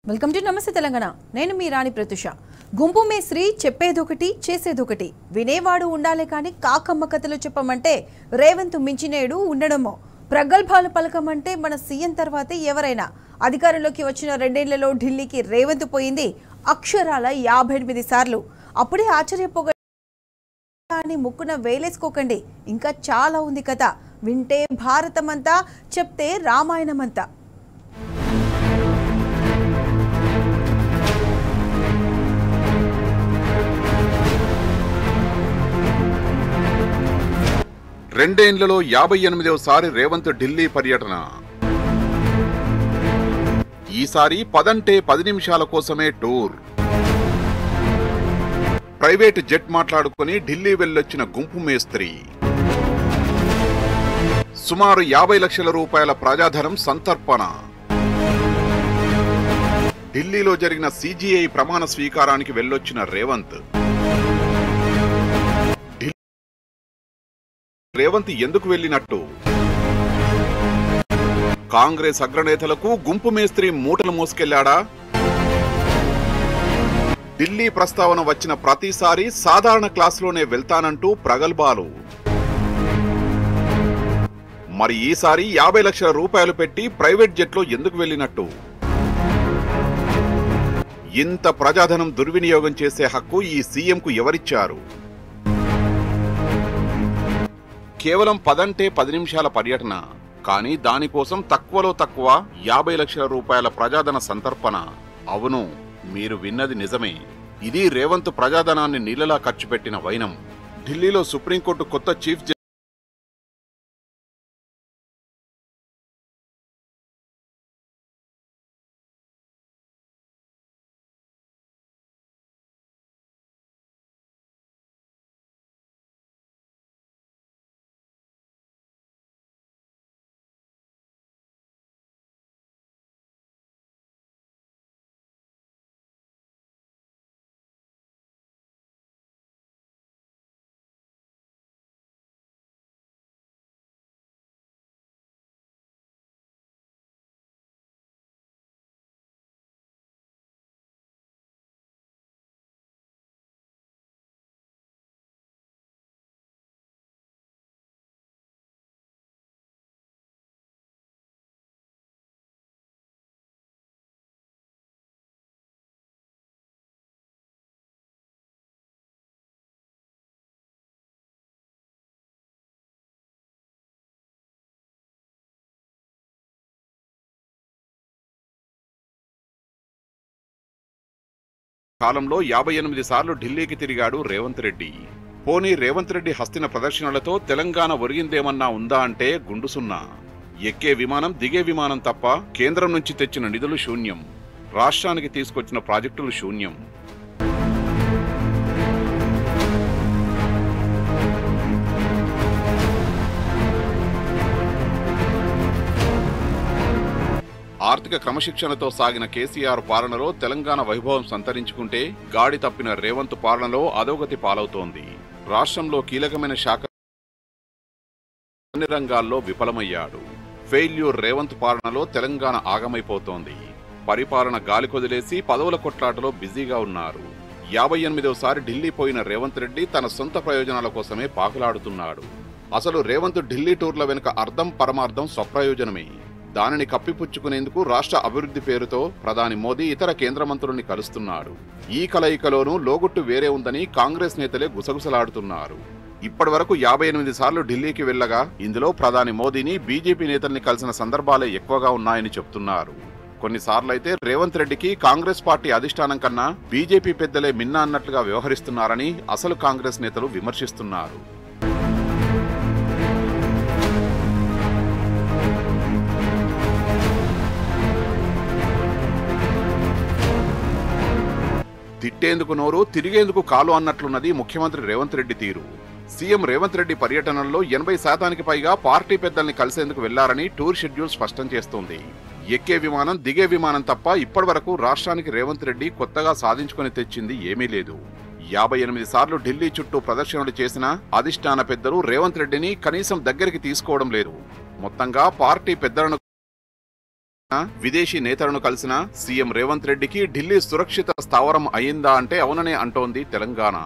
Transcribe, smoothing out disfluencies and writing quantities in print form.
Welcome to నమస్తే తెలంగాణ. నేను మీ రాణి ప్రతుష. గుంపు మేస్త్రి చెప్పేదొకటి చేసేదొకటి. వినేవాడు ఉండాలే కానీ కాకమ్మ కథలు చెప్పమంటే రేవంత్ మించినేడు ఉండడమో. ప్రగల్భాలు పలకమంటే మన సీఎం తర్వాతే ఎవరైనా. అధికారంలోకి వచ్చిన 2 ఏళ్లలో ఢిల్లీకి రేవంత్ పోయింది అక్షరాల 58 సార్లు. అప్పుడే ఆశ్చర్యపోగని ముక్కున వేలేసుకోకండి, ఇంకా చాలా ఉంది కథ. వింటే భారతమంతా, చెప్తే రామాయణమంతా. రెండేండ్లలో 58వసారి రేవంత్ ఢిల్లీ పర్యటన. ఈసారి 10 నిమిషాల కోసమే టూర్. ప్రైవేట్ జెట్ మాట్లాడుకుని ఢిల్లీ వెళ్ళొచ్చిన గుంపు మేస్త్రి. సుమారు 50 లక్షల రూపాయల ప్రజాధనం సంతర్పణ. ఢిల్లీలో జరిగిన సిజిఐ ప్రమాణ స్వీకారానికి వెళ్ళొచ్చిన రేవంత్. రేవంత్ ఎందుకు వెళ్ళినట్టు? కాంగ్రెస్ అగ్రనేతలకు గుంపు మేస్త్రి మూటలు మోసుకెళ్లాడా? ఢిల్లీ ప్రస్తావన వచ్చిన ప్రతిసారి సాధారణ క్లాసులోనే వెళ్తానంటూ ప్రగల్భాలు. మరి ఈసారి 50 లక్షల రూపాయలు పెట్టి ప్రైవేట్ జెట్లో ఎందుకు వెళ్ళినట్టు? ఇంత ప్రజాధనం దుర్వినియోగం చేసే హక్కు ఈ సీఎంకు ఎవరిచ్చారు? కేవలం 10 నిమిషాల పర్యటన, కానీ దానికోసం తక్కువలో తక్కువ 50 లక్షల రూపాయల ప్రజాధన సంతర్పణ. అవును, మీరు విన్నది నిజమే. ఇది రేవంత్ ప్రజాధనాన్ని నీళ్లలా ఖర్చు పెట్టిన వైనం. ఢిల్లీలో సుప్రీంకోర్టు కొత్త చీఫ్ జస్టిస్ కాలంలో 58 సార్లు ఢిల్లీకి తిరిగాడు రేవంత్ రెడ్డి. పోనీ రేవంత్ రెడ్డి హస్తిన ప్రదర్శనలతో తెలంగాణ ఒరిగిందేమన్నా ఉందా అంటే గుండు సున్నా. ఎక్కే విమానం, దిగే విమానం తప్ప కేంద్రం నుంచి తెచ్చిన నిధులు శూన్యం. రాష్ట్రానికి తీసుకొచ్చిన ప్రాజెక్టులు శూన్యం. ఆర్థిక క్రమశిక్షణతో సాగిన కేసీఆర్ పాలనలో తెలంగాణ వైభవం సంతరించుకుంటే, గాడి తప్పిన రేవంత్ పాలనలో అధోగతి పాలవుతోంది. రాష్ట్రంలో కీలకమైన శాఖ అన్ని రంగాల్లో విఫలమయ్యాడు. ఫెయిల్యూర్ రేవంత్ పాలనలో తెలంగాణ ఆగమైపోతోంది. పరిపాలన గాలి కొదిలేసి పదవుల కొట్లాటలో బిజీగా ఉన్నారు. 58వసారి ఢిల్లీ పోయిన రేవంత్ రెడ్డి తన సొంత ప్రయోజనాల కోసమే పాకులాడుతున్నాడు. అసలు రేవంత్ ఢిల్లీ టూర్ల వెనుక అర్థం పరమార్థం స్వప్రయోజనమే. దానిని కప్పిపుచ్చుకునేందుకు రాష్ట్ర అభివృద్ధి పేరుతో ప్రధాని మోదీ ఇతర కేంద్ర మంత్రుల్ని కలుస్తున్నారు. ఈ కలయికలోనూ లోగుట్టు వేరే ఉందని కాంగ్రెస్ నేతలే గుసగుసలాడుతున్నారు. ఇప్పటి వరకు 58 సార్లు ఢిల్లీకి వెళ్లగా ఇందులో ప్రధాని మోదీని, బీజేపీ నేతల్ని కలిసిన సందర్భాలే ఎక్కువగా ఉన్నాయని చెప్తున్నారు. కొన్నిసార్లైతే రేవంత్ రెడ్డికి కాంగ్రెస్ పార్టీ అధిష్టానం కన్నా బీజేపీ పెద్దలే మిన్నా అన్నట్లుగా వ్యవహరిస్తున్నారని అసలు కాంగ్రెస్ నేతలు విమర్శిస్తున్నారు. తిట్టేందుకు నోరు, తిరిగేందుకు కాలు అన్నట్లున్నది ముఖ్యమంత్రి రేవంత్ రెడ్డి తీరు. సీఎం రేవంత్ రెడ్డి పర్యటనల్లో 80% పైగా పార్టీ పెద్దల్ని కలిసేందుకు వెళ్లారని టూర్ షెడ్యూల్ స్పష్టం చేస్తోంది. ఎక్కే విమానం, దిగే విమానం తప్ప ఇప్పటి వరకు రాష్ట్రానికి రేవంత్ రెడ్డి కొత్తగా సాధించుకుని తెచ్చింది ఏమీ లేదు. 58 సార్లు ఢిల్లీ చుట్టూ ప్రదర్శనలు చేసిన అధిష్టాన పెద్దలు రేవంత్ రెడ్డిని కనీసం దగ్గరికి తీసుకోవడం లేదు. మొత్తంగా పార్టీ పెద్దలను విదేశీ నేతలను కలిసిన సీఎం రేవంత్ రెడ్డికి ఢిల్లీ సురక్షిత స్థావరం అయిందా అంటే అవుననే అంటోంది తెలంగాణ.